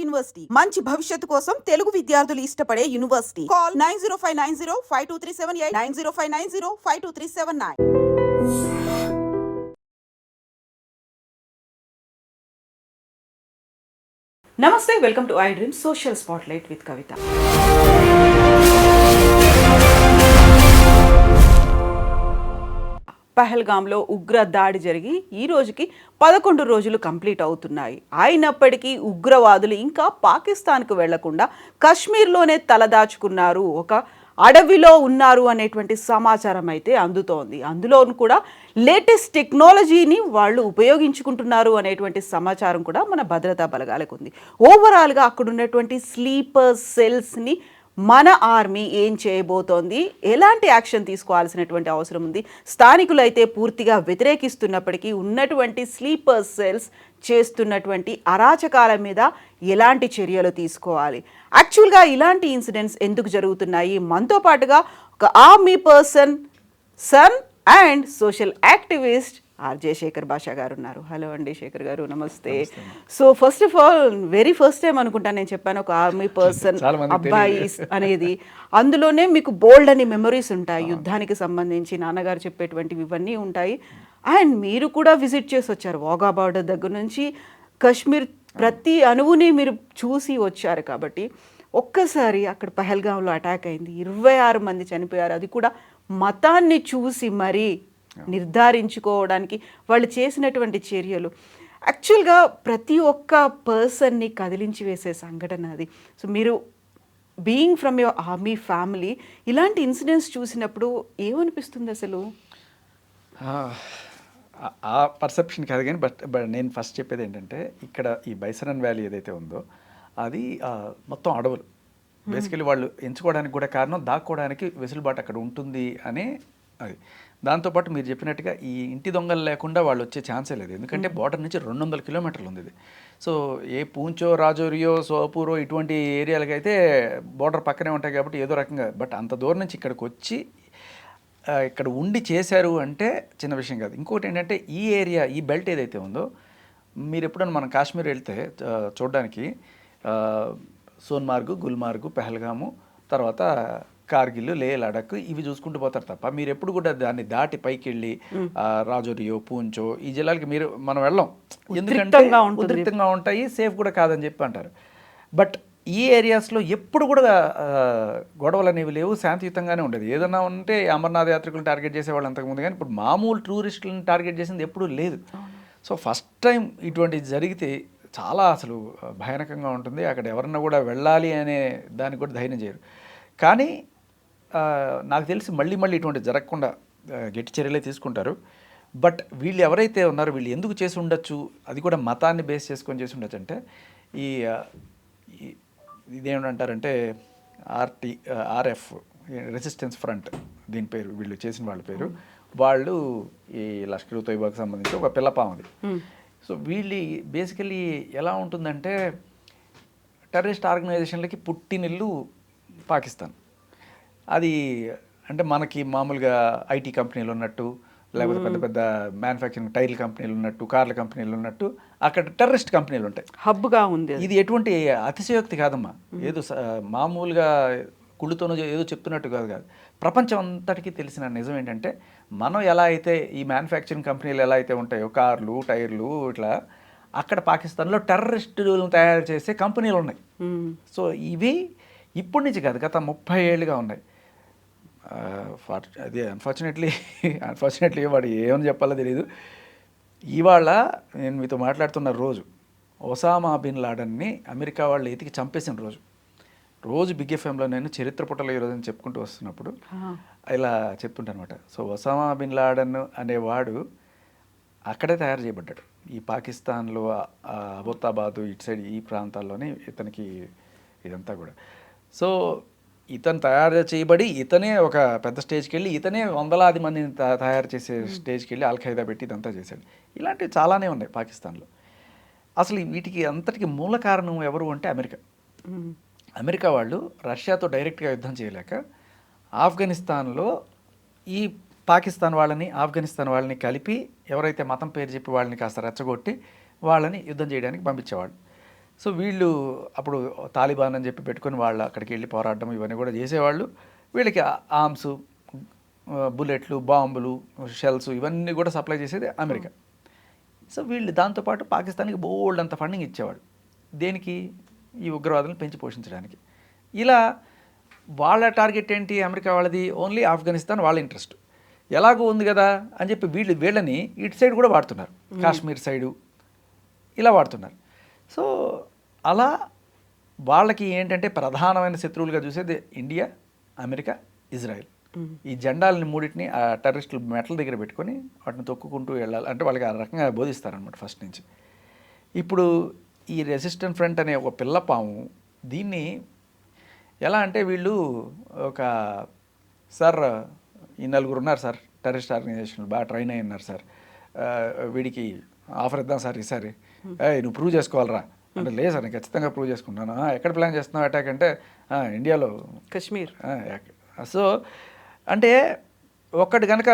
University మంచి భవిష్యత్తు కోసం తెలుగు విద్యార్థులు ఇష్టపడే యూనివర్సిటీ. కాల్ 9059052378 9059052379. నమస్తే, welcome to iDream social spotlight with Kavitha. పహల్గామ్లో ఉగ్ర దాడి జరిగి ఈ రోజుకి 11 రోజులు కంప్లీట్ అవుతున్నాయి. అయినప్పటికీ ఉగ్రవాదులు ఇంకా పాకిస్తాన్కు వెళ్లకుండా కశ్మీర్లోనే తలదాచుకున్నారు, ఒక అడవిలో ఉన్నారు అనేటువంటి సమాచారం అయితే అందుతోంది. అందులో కూడా లేటెస్ట్ టెక్నాలజీని వాళ్ళు ఉపయోగించుకుంటున్నారు అనేటువంటి సమాచారం కూడా మన భద్రతా బలగాలకు ఉంది. ఓవరాల్గా అక్కడ ఉన్నటువంటి స్లీపర్ సెల్స్ని మన ఆర్మీ ఏం చేయబోతోంది, ఎలాంటి యాక్షన్ తీసుకోవాల్సినటువంటి అవసరం ఉంది, స్థానికులు అయితే పూర్తిగా వ్యతిరేకిస్తున్నప్పటికీ ఉన్నటువంటి స్లీపర్ సెల్స్ చేస్తున్నటువంటి అరాచకాల మీద ఎలాంటి చర్యలు తీసుకోవాలి, యాక్చువల్గా ఇలాంటి ఇన్సిడెంట్స్ ఎందుకు జరుగుతున్నాయి, మనతో పాటుగా ఒక army person, son and social activist RJ Shekhar Basha గారు ఉన్నారు. హలో అండి శేఖర్ గారు, నమస్తే. So first of all very first time అనుకుంటా నేను చెప్పాను ఒక ఆర్మీ పర్సన్ అబ్బాయి అనేది. అందులోనే మీకు బోల్డ్ అని మెమరీస్ ఉంటాయి, యుద్ధానికి సంబంధించి నాన్నగారు చెప్పేటువంటివి ఇవన్నీ ఉంటాయి. అండ్ మీరు కూడా విజిట్ చేసి వచ్చారు, వాఘా బార్డర్ దగ్గర నుంచి కశ్మీర్ ప్రతి అణువుని మీరు చూసి వచ్చారు. కాబట్టి ఒక్కసారి అక్కడ పహల్గాంలో అటాక్ అయింది, 26 మంది చనిపోయారు, అది కూడా మతాన్ని చూసి మరీ నిర్ధారించుకోవడానికి వాళ్ళు చేసినటువంటి చర్యలు యాక్చువల్గా ప్రతి ఒక్క పర్సన్ని కదిలించి వేసే సంఘటన అది. సో మీరు being from your army family ఇలాంటి ఇన్సిడెంట్స్ చూసినప్పుడు ఏమనిపిస్తుంది అసలు? ఆ పర్సెప్షన్ కాదు కానీ బట్ నేను ఫస్ట్ చెప్పేది ఏంటంటే, ఇక్కడ ఈ బైసరన్ వ్యాలీ ఏదైతే ఉందో అది మొత్తం అడవులు. బేసికలీ వాళ్ళు ఎంచుకోవడానికి కూడా కారణం దాక్కోవడానికి వెసులుబాటు అక్కడ ఉంటుంది అని. అది దాంతోపాటు మీరు చెప్పినట్టుగా ఈ ఇంటి దొంగలు లేకుండా వాళ్ళు వచ్చే ఛాన్సే లేదు, ఎందుకంటే బార్డర్ నుంచి 200 కిలోమీటర్లు ఉంది ఇది. సో ఏ పూంచో, రాజోరియో, సోపూరో ఇటువంటి ఏరియాలకి అయితే బార్డర్ పక్కనే ఉంటాయి కాబట్టి ఏదో రకంగా, బట్ అంత దూరం నుంచి ఇక్కడికి వచ్చి ఇక్కడ ఉండి చేశారు అంటే చిన్న విషయం కాదు. ఇంకోటి ఏంటంటే ఈ ఏరియా, ఈ బెల్ట్ ఏదైతే ఉందో, మీరు ఎప్పుడైనా మనం కాశ్మీర్ వెళ్తే చూడడానికి సోన్మార్గు, గుల్మార్గు, పెహల్గాము, తర్వాత కార్గిల్, లే, లడక్ ఇవి చూసుకుంటూ పోతారు తప్ప మీరు ఎప్పుడు కూడా దాన్ని దాటి పైకి వెళ్ళి రాజోరియో, పూంచో ఈ జిల్లాలకి మనం వెళ్ళాం, ఎందుకంటే ఉద్రిక్తంగా ఉంటాయి, సేఫ్ కూడా కాదని చెప్పి అంటారు. బట్ ఈ ఏరియాస్లో ఎప్పుడు కూడా గొడవలు అనేవి లేవు, శాంతియుతంగానే ఉండేది. ఏదన్నా ఉంటే అమర్నాథ్ యాత్రికులను టార్గెట్ చేసేవాళ్ళు అంతకుముందు, కానీ ఇప్పుడు మామూలు టూరిస్టులను టార్గెట్ చేసింది ఎప్పుడూ లేదు. సో ఫస్ట్ టైం ఇటువంటి జరిగితే చాలా అసలు భయానకంగా ఉంటుంది. అక్కడ ఎవరన్నా కూడా వెళ్ళాలి అనే దానికి కూడా ధైర్యం చేయరు. కానీ నాకు తెలిసి మళ్ళీ ఇటువంటి జరగకుండా గట్టి చర్యలే తీసుకుంటారు. బట్ వీళ్ళు ఎవరైతే ఉన్నారో వీళ్ళు ఎందుకు చేసి ఉండొచ్చు, అది కూడా మతాన్ని బేస్ చేసుకొని చేసి ఉండొచ్చు అంటే, ఇదేమంటారంటే ఆర్ఎఫ్ రెసిస్టెన్స్ ఫ్రంట్ దీని పేరు, వీళ్ళు చేసిన వాళ్ళ పేరు. వాళ్ళు ఈ లష్కర్ తోయిబాకి సంబంధించి ఒక పిల్లపామది. సో వీళ్ళు బేసికలీ ఎలా ఉంటుందంటే, టెర్రరిస్ట్ ఆర్గనైజేషన్లకి పుట్టినిల్లు పాకిస్తాన్. అది అంటే మనకి మామూలుగా ఐటీ కంపెనీలు ఉన్నట్టు, లేకపోతే పెద్ద పెద్ద మ్యానుఫ్యాక్చరింగ్ టైర్ల కంపెనీలు ఉన్నట్టు, కార్ల కంపెనీలు ఉన్నట్టు అక్కడ టెర్రరిస్ట్ కంపెనీలు ఉంటాయి, హబ్గా ఉంది. ఇది ఎటువంటి అతిశయోక్తి కాదమ్మా, ఏదో మామూలుగా కుళ్ళుతోనో ఏదో చెప్తున్నట్టు కాదు. ప్రపంచం అంతటికీ తెలిసిన నిజం ఏంటంటే, మనం ఎలా అయితే ఈ మ్యానుఫ్యాక్చరింగ్ కంపెనీలు ఎలా అయితే ఉంటాయో, కార్లు, టైర్లు, ఇట్లా అక్కడ పాకిస్తాన్లో టెర్రరిస్టులను తయారు చేసే కంపెనీలు ఉన్నాయి. సో ఇవి ఇప్పటి నుంచి కాదు, గత 30 ఏళ్ళుగా ఉన్నాయి. అది అన్ఫార్చునేట్లీ వాడు ఏమని చెప్పాలో తెలియదు. ఇవాళ నేను మీతో మాట్లాడుతున్న రోజు ఒసామా బిన్ లాడన్ని అమెరికా వాళ్ళు ఎతికి చంపేసిన రోజు బిగ్ ఎఫ్ఎంలో నేను చరిత్ర పుటలో ఈరోజు అని చెప్పుకుంటూ వస్తున్నప్పుడు ఇలా చెప్తుంటాను అనమాట. సో ఒసామా బిన్ లాడన్ అనేవాడు అక్కడే తయారు చేయబడ్డాడు, ఈ పాకిస్తాన్లో అబోతాబాదు ఇటు సైడ్ ఈ ప్రాంతాల్లోనే ఇతనికి ఇదంతా కూడా. సో ఇతను తయారు చేయబడి ఇతనే ఒక పెద్ద స్టేజ్కి వెళ్ళి ఇతనే వందలాది మందిని తయారు చేసే స్టేజ్కి వెళ్ళి అల్ఖైదా పెట్టి ఇదంతా చేశాడు. ఇలాంటివి చాలానే ఉన్నాయి పాకిస్తాన్లో. అసలు వీటికి అంతటికి మూల కారణం ఎవరు అంటే అమెరికా వాళ్ళు రష్యాతో డైరెక్ట్గా యుద్ధం చేయలేక ఆఫ్ఘనిస్తాన్లో ఈ పాకిస్తాన్ వాళ్ళని, ఆఫ్ఘనిస్తాన్ వాళ్ళని కలిపి ఎవరైతే మతం పేరు చెప్పి వాళ్ళని కాస్త రెచ్చగొట్టి వాళ్ళని యుద్ధం చేయడానికి పంపించేవాళ్ళు. సో వీళ్ళు అప్పుడు తాలిబాన్ అని చెప్పి పెట్టుకొని వాళ్ళు అక్కడికి వెళ్ళి పోరాడడం ఇవన్నీ కూడా చేసేవాళ్ళు. వీళ్ళకి ఆర్మ్స్, బుల్లెట్లు, బాంబులు, షెల్స్ ఇవన్నీ కూడా సప్లై చేసేది అమెరికా. సో వీళ్ళు దాంతోపాటు పాకిస్తాన్కి బోల్డ్ అంత ఫండింగ్ ఇచ్చేవాడు. దేనికి? ఈ ఉగ్రవాదులను పెంచి పోషించడానికి. ఇలా వాళ్ళ టార్గెట్ ఏంటి? అమెరికా వాళ్ళది ఓన్లీ ఆఫ్ఘనిస్తాన్ వాళ్ళ ఇంట్రెస్ట్. ఎలాగో ఉంది కదా అని చెప్పి వీళ్ళని ఇటు సైడ్ కూడా వాడుతున్నారు, కాశ్మీర్ సైడు ఇలా వాడుతున్నారు. సో అలా వాళ్ళకి ఏంటంటే ప్రధానమైన శత్రువులుగా చూసేది ఇండియా, అమెరికా, ఇజ్రాయెల్. ఈ జెండాలని మూడింటిని ఆ టెర్రరిస్టులు మెట్ల దగ్గర పెట్టుకొని వాటిని తొక్కుకుంటూ వెళ్ళాలి అంటే వాళ్ళకి ఆ రకంగా బోధిస్తారనమాట ఫస్ట్ నుంచి. ఇప్పుడు ఈ రెసిస్టెంట్ ఫ్రంట్ అనే ఒక పిల్లపాము దీన్ని ఎలా అంటే వీళ్ళు ఒక సార్ ఈ నలుగురు ఉన్నారు సార్ టెర్రరిస్ట్ ఆర్గనైజేషన్లు బాగా ట్రైన్ అయి ఉన్నారు సార్, వీడికి ఆఫర్ ఇద్దాం సార్ ఈసారి, నువ్వు ప్రూవ్ చేసుకోవాలరా అంటే, లేదు సార్ నేను ఖచ్చితంగా ప్రూవ్ చేసుకుంటాను. ఎక్కడ ప్లాన్ చేస్తున్నావు అటాక్ అంటే, ఇండియాలో కశ్మీర్. సో అంటే ఒక్కటి కనుక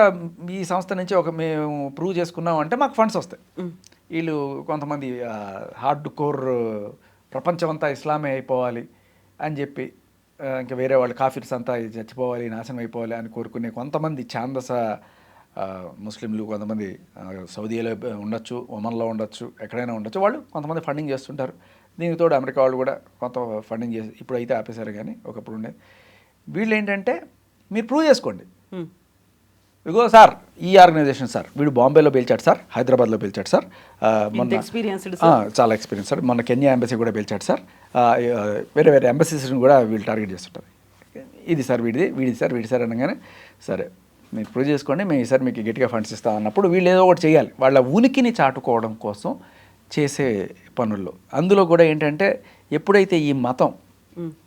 ఈ సంస్థ నుంచి మేము ప్రూవ్ చేసుకున్నాం అంటే మాకు ఫండ్స్ వస్తాయి. వీళ్ళు కొంతమంది హార్డ్ కోర్ ప్రపంచమంతా ఇస్లామే అయిపోవాలి అని చెప్పి, ఇంకా వేరే వాళ్ళు కాఫీర్స్ అంతా చచ్చిపోవాలి, నాశనం అయిపోవాలి అని కోరుకునే కొంతమంది ఛాందస ముస్లింలు, కొంతమంది సౌదీలో ఉండొచ్చు, ఒమన్లో ఉండొచ్చు, ఎక్కడైనా ఉండొచ్చు, వాళ్ళు కొంతమంది ఫండింగ్ చేస్తుంటారు. దీనికి తోడు అమెరికా వాళ్ళు కూడా కొంత ఫండింగ్ చేసి ఇప్పుడు అయితే ఆపేశారు, కానీ ఒకప్పుడు ఉండేది. వీళ్ళు ఏంటంటే మీరు ప్రూవ్ చేసుకోండి, ఇగో సార్ ఈ ఆర్గనైజేషన్ సార్ వీడు బాంబేలో పేల్చాడు సార్, హైదరాబాద్లో పేల్చాడు సార్, మొన్న చాలా ఎక్స్పీరియన్స్ సార్, మొన్న కెన్యా ఎంబసీ కూడా పేల్చాడు సార్, వేరే వేరే ఎంబసీస్ని కూడా వీళ్ళు టార్గెట్ చేస్తుంటారు. ఇది సార్ వీడి సార్ అనగానే సరే మీరు ప్రూవ్ చేసుకోండి, మేము ఈసారి మీకు గట్టిగా ఫండ్స్ ఇస్తాం అన్నప్పుడు వీళ్ళు ఏదో ఒకటి చేయాలి. వాళ్ళ ఉనికిని చాటుకోవడం కోసం చేసే పనుల్లో అందులో కూడా ఏంటంటే ఎప్పుడైతే ఈ మతం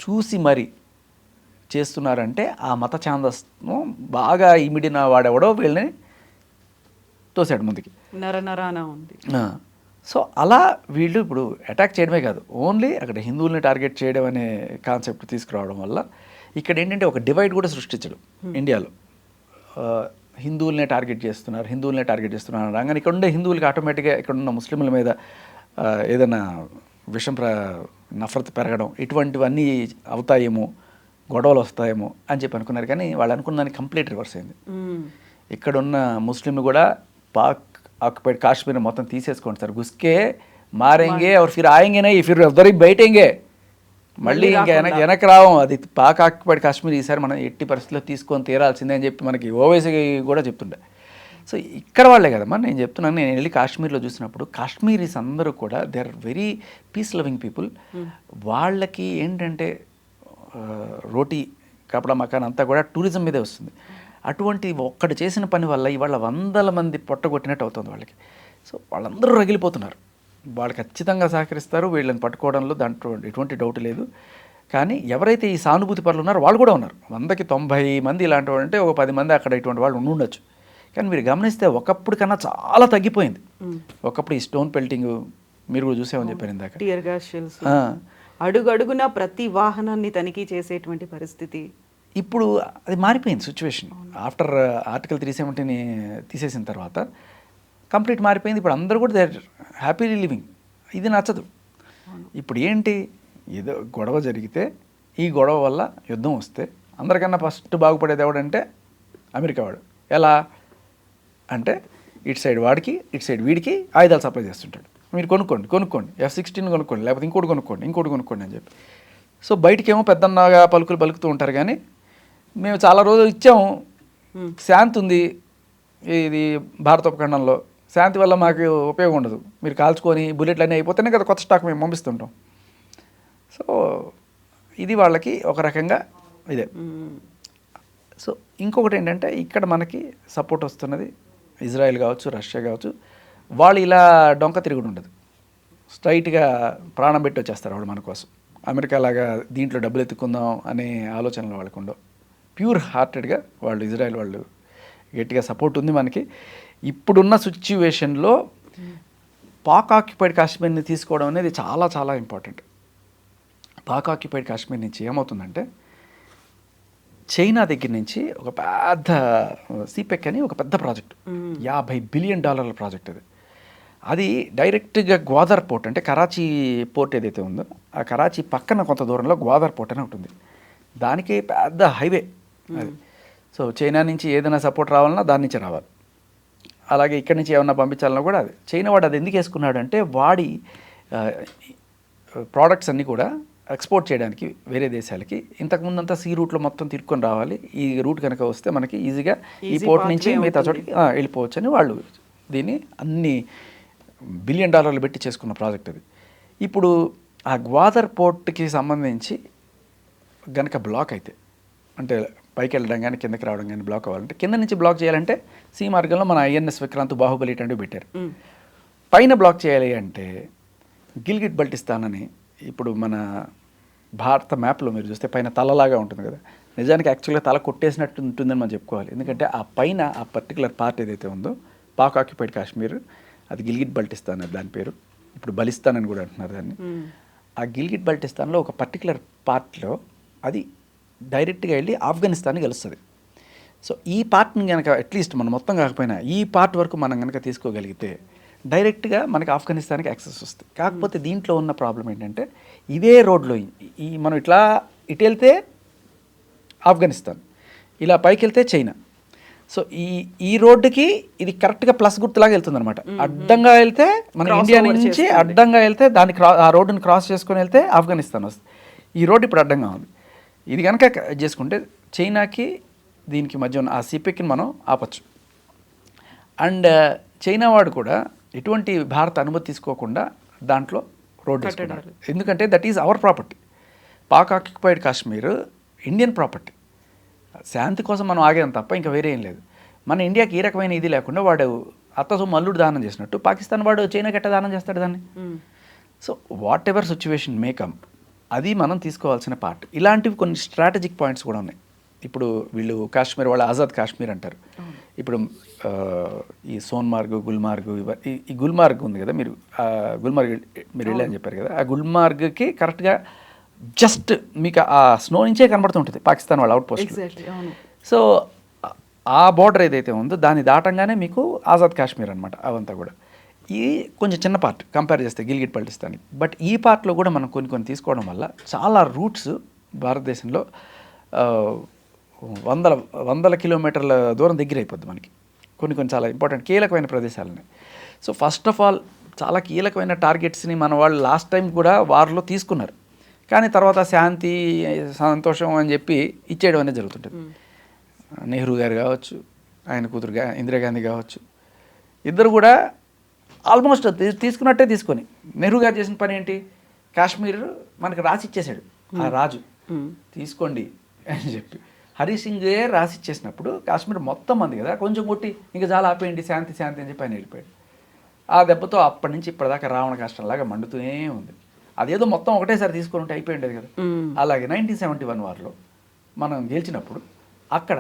చూసి మరి చేస్తున్నారంటే ఆ మత ఛాందస్ను బాగా ఇమిడిన వాడెవడో వీళ్ళని తోసాడు ముందుకి, నరనరాన ఉంది. సో అలా వీళ్ళు ఇప్పుడు అటాక్ చేయడమే కాదు, ఓన్లీ అక్కడ హిందువుల్ని టార్గెట్ చేయడం అనే కాన్సెప్ట్ తీసుకురావడం వల్ల ఇక్కడ ఏంటంటే ఒక డివైడ్ కూడా సృష్టించడం. ఇండియాలో హిందువులనే టార్గెట్ చేస్తున్నారు అనగానే ఇక్కడ ఉండే హిందువులకి ఆటోమేటిక్గా ఇక్కడ ఉన్న ముస్లింల మీద ఏదైనా నఫరత్ పెరగడం ఇటువంటివన్నీ అవుతాయేమో, గొడవలు వస్తాయేమో అని చెప్పి అనుకున్నారు. కానీ వాళ్ళు అనుకున్న దానికి కంప్లీట్ రివర్స్ అయింది. ఇక్కడున్న ముస్లింలు కూడా పాక్ ఆక్యుపైడ్ కాశ్మీర్ మొత్తం తీసేసుకోండి సార్, గుస్కే మారేంగే और फिर आएंगे नहीं, फिर उधर ही बैठेंगे, మళ్ళీ ఇంకా వెనక్కి రావం, అది పాక్ ఆక్యుపైడ్ కాశ్మీర్ ఈసారి మనం ఎట్టి పరిస్థితుల్లో తీసుకొని తీరాల్సిందే అని చెప్పి మనకి ఓవైసీ కూడా చెప్తుండే. సో ఇక్కడ వాళ్ళే కదమ్మా నేను చెప్తున్నాను, నేను వెళ్ళి కాశ్మీర్లో చూసినప్పుడు కాశ్మీరీస్ అందరూ కూడా they are very peace loving people. వాళ్ళకి ఏంటంటే రోటీ కపడా మకాన్ అంతా కూడా టూరిజం మీదే వస్తుంది. అటువంటి ఒక్కడు చేసిన పని వల్ల ఇవాళ 100 మంది పొట్టగొట్టినట్టు అవుతుంది వాళ్ళకి. సో వాళ్ళందరూ రగిలిపోతున్నారు. వాళ్ళు ఖచ్చితంగా సహకరిస్తారు వీళ్ళని పట్టుకోవడంలో, దాంట్లో ఎటువంటి డౌట్ లేదు. కానీ ఎవరైతే ఈ సానుభూతి పరులు ఉన్నారో వాళ్ళు కూడా ఉన్నారు. 100కి 90 మంది ఇలాంటి వాళ్ళు అంటే ఒక 10 మంది అక్కడ ఇటువంటి వాళ్ళు ఉండొచ్చు. కానీ మీరు గమనిస్తే ఒకప్పుడు కన్నా చాలా తగ్గిపోయింది. ఒకప్పుడు ఈ స్టోన్ పెల్టింగ్ మీరు కూడా చూసామని చెప్పారు ఇందాక, టియర్ గ్యాస్ షెల్స్, అడుగడుగున ప్రతి వాహనాన్ని తనిఖీ చేసేటువంటి పరిస్థితి. ఇప్పుడు అది మారిపోయింది సిచ్యువేషన్. ఆఫ్టర్ ఆర్టికల్ 370ని తీసేసిన తర్వాత కంప్లీట్ మారిపోయింది. ఇప్పుడు అందరూ కూడా దే ఆర్ హ్యాపీలీ లివింగ్. ఇది నచ్చదు. ఇప్పుడు ఏంటి, ఏదో గొడవ జరిగితే ఈ గొడవ వల్ల యుద్ధం వస్తే అందరికన్నా ఫస్ట్ బాగుపడేది ఎవడంటే అమెరికా వాడు. ఎలా అంటే ఇటు సైడ్ వాడికి ఇటు సైడ్ వీడికి ఆయుధాలు సప్లై చేస్తుంటాడు. మీరు కొనుక్కోండి F-16 కొనుక్కోండి, లేకపోతే ఇంకోటి కొనుక్కోండి అని చెప్పి. సో బయటికేమో పెద్దన్నగా పలుకుతూ ఉంటారు. కానీ మేము చాలా రోజులు ఇచ్చాము, శాంతి ఉంది ఇది భారత ఉపఖండంలో, శాంతి వల్ల మాకు ఉపయోగం ఉండదు, మీరు కాల్చుకొని బుల్లెట్లు అన్నీ అయిపోతేనే కదా కొత్త స్టాక్ మేము పంపిస్తుంటాం. సో ఇది వాళ్ళకి ఒక రకంగా ఇదే. సో ఇంకొకటి ఏంటంటే ఇక్కడ మనకి సపోర్ట్ వస్తున్నది ఇజ్రాయెల్ కావచ్చు, రష్యా కావచ్చు. వాళ్ళు ఇలా డొంక తిరుగుడు ఉండదు, స్ట్రైట్గా ప్రాణం పెట్టి వచ్చేస్తారు వాళ్ళు మన కోసం. అమెరికా లాగా దీంట్లో డబ్బులు ఎత్తుకుందాం అనే ఆలోచనలు వాళ్ళకు ఉండవు. ప్యూర్ హార్టెడ్గా వాళ్ళు ఇజ్రాయెల్ వాళ్ళు గట్టిగా సపోర్ట్ ఉంది మనకి. ఇప్పుడున్న సిచ్యువేషన్లో పాక్ ఆక్యుపైడ్ కాశ్మీర్ని తీసుకోవడం అనేది చాలా చాలా ఇంపార్టెంట్. పాక్ ఆక్యుపైడ్ కాశ్మీర్ నుంచి ఏమవుతుందంటే చైనా దగ్గర నుంచి ఒక పెద్ద సిపెక్ అని ఒక పెద్ద ప్రాజెక్ట్, $50 బిలియన్ ప్రాజెక్ట్ అది. అది డైరెక్ట్గా గ్వాదర్ పోర్ట్ అంటే కరాచీ పోర్ట్ ఏదైతే ఉందో ఆ కరాచీ పక్కన కొంత దూరంలో గ్వాదర్ పోర్ట్ అని ఉంటుంది. దానికి పెద్ద హైవే అది. సో చైనా నుంచి ఏదైనా సపోర్ట్ రావాలన్నా దాని నుంచి రావాలి. అలాగే ఇక్కడి నుంచి ఏమన్నా పంపించాలన్నా కూడా అది. చైనా వాడు అది ఎందుకు వేసుకున్నాడు అంటే వాడి ప్రోడక్ట్స్ అన్నీ కూడా ఎక్స్పోర్ట్ చేయడానికి వేరే దేశాలకి ఇంతకుముందంతా సీ రూట్లో మొత్తం తిరుక్కొని రావాలి. ఈ రూట్ కనుక వస్తే మనకి ఈజీగా ఈ పోర్ట్ నుంచి మిగతా చోటికి వెళ్ళిపోవచ్చు అని వాళ్ళు దీన్ని అన్ని $1 బిలియన్ పెట్టి చేసుకున్న ప్రాజెక్ట్ అది. ఇప్పుడు ఆ గ్వాదర్ పోర్ట్కి సంబంధించి గనక బ్లాక్ అయితే అంటే పైకి వెళ్ళడం కానీ కిందకి రావడం కానీ బ్లాక్ అవ్వాలంటే కింద నుంచి బ్లాక్ చేయాలంటే సీ మార్గంలో మన INS విక్రాంత్ బాహుబలి ఇటువంటివి పెట్టారు. పైన బ్లాక్ చేయాలి అంటే గిల్గిట్ బల్టిస్తాన్ అని ఇప్పుడు మన భారత మ్యాప్లో మీరు చూస్తే పైన తలలాగా ఉంటుంది కదా, నిజానికి యాక్చువల్గా తల కొట్టేసినట్టు ఉంటుందని మనం చెప్పుకోవాలి. ఎందుకంటే ఆ పైన ఆ పర్టికులర్ పార్ట్ ఏదైతే ఉందో పాక్ ఆక్యుపైడ్ కాశ్మీర్ అది గిల్గిట్ బల్టిస్తాన్ అది దాని పేరు. ఇప్పుడు బలిస్తాన్ అని కూడా అంటున్నారు దాన్ని. ఆ గిల్గిట్ బల్టిస్తాన్లో ఒక పర్టికులర్ పార్ట్లో అది డైరెక్ట్గా వెళ్ళి ఆఫ్ఘనిస్తాన్ని కలుస్తుంది. సో ఈ పార్ట్ని కనుక అట్లీస్ట్ మనం మొత్తం కాకపోయినా ఈ పార్ట్ వరకు మనం కనుక తీసుకోగలిగితే డైరెక్ట్గా మనకి ఆఫ్ఘనిస్తాన్కి యాక్సెస్ వస్తుంది. కాకపోతే దీంట్లో ఉన్న ప్రాబ్లం ఏంటంటే ఇదే రోడ్లో ఈ మనం ఇట్లా ఇటు వెళ్తే ఆఫ్ఘనిస్తాన్, ఇలా పైకి వెళ్తే చైనా. సో ఈ రోడ్డుకి ఇది కరెక్ట్గా ప్లస్ గుర్తులాగా వెళ్తుంది అనమాట. అడ్డంగా వెళ్తే మన ఇండియా నుంచి అడ్డంగా వెళ్తే దాన్ని ఆ రోడ్డుని క్రాస్ చేసుకొని వెళ్తే ఆఫ్ఘనిస్తాన్ వస్తుంది. ఈ రోడ్డు ఇప్పుడు అడ్డంగా ఉంది. ఇది కనుక చేసుకుంటే చైనాకి దీనికి మధ్య ఉన్న ఆ సిపెక్ని మనం ఆపచ్చు. అండ్ చైనా వాడు కూడా ఎటువంటి భారత అనుమతి తీసుకోకుండా దాంట్లో రోడ్డు వేసుకున్నాడు. ఎందుకంటే that is our property. Pak occupied Kashmir Indian property. శాంతి కోసం మనం ఆగాం తప్ప ఇంకా వేరే ఏం లేదు. మన ఇండియాకి ఈ రకమైన ఇది లేకుండా వాడు అత్తసొమ్ము అల్లుడు దానం చేసినట్టు పాకిస్తాన్ వాడు చైనాకి ఎట్ట దానం చేస్తాడు దాన్ని. So what ever situation may come అది మనం తీసుకోవాల్సిన పార్ట్. ఇలాంటివి కొన్ని స్ట్రాటజిక్ పాయింట్స్ కూడా ఉన్నాయి. ఇప్పుడు వీళ్ళు కాశ్మీర్ వాళ్ళు ఆజాద్ కాశ్మీర్ అంటారు. ఇప్పుడు ఈ సోన్మార్గ్, గుల్మార్గ్, ఈ గుల్మార్గ్ ఉంది కదా, మీరు గుల్మార్గ్ మీరు వెళ్ళని చెప్పారు కదా, ఆ గుల్మార్గ్కి కరెక్ట్గా జస్ట్ మీకు ఆ స్నో నుంచే కనబడుతుంటుంది పాకిస్తాన్ వాళ్ళ అవుట్ పోస్ట్. సో ఆ బార్డర్ ఏదైతే ఉందో దాన్ని దాటంగానే మీకు ఆజాద్ కాశ్మీర్ అనమాట. అవంతా కూడా ఇది కొంచెం చిన్న పార్ట్ కంపేర్ చేస్తే గిల్గిట్ బల్టిస్తాన్కి. బట్ ఈ పార్ట్లో కూడా మనం కొన్ని తీసుకోవడం వల్ల చాలా రూట్స్ భారతదేశంలో వందల కిలోమీటర్ల దూరం దగ్గర అయిపోద్ది మనకి. కొన్ని చాలా ఇంపార్టెంట్ కీలకమైన ప్రదేశాలని. సో ఫస్ట్ ఆఫ్ ఆల్ చాలా కీలకమైన టార్గెట్స్ని మన వాళ్ళు లాస్ట్ టైం కూడా వార్లో తీసుకున్నారు. కానీ తర్వాత శాంతి సంతోషం అని చెప్పి ఇచ్చేయడం అనేది జరుగుతుంటుంది. నెహ్రూ గారు కావచ్చు, ఆయన కూతురు ఇందిరాగాంధీ కావచ్చు, ఇద్దరు కూడా ఆల్మోస్ట్ తీసుకున్నట్టే తీసుకొని. నెహ్రూ గారు చేసిన పని ఏంటి, కాశ్మీర్ మనకి రాసి ఇచ్చేసాడు ఆ రాజు, తీసుకోండి అని చెప్పి. హరి సింగే రాసి ఇచ్చేసినప్పుడు కాశ్మీర్ మొత్తం మంది కదా, కొంచెం కొట్టి ఇంకా చాలా ఆపేయండి శాంతి శాంతి అని చెప్పి ఆయన వెళ్ళిపోయాడు. ఆ దెబ్బతో అప్పటి నుంచి ఇప్పటిదాకా రావణ కష్టంలాగా మండుతూనే ఉంది. అదేదో మొత్తం ఒకటేసారి తీసుకొని ఉంటే అయిపోయి ఉండేది కదా. అలాగే 1971 వార్లో మనం గెలిచినప్పుడు అక్కడ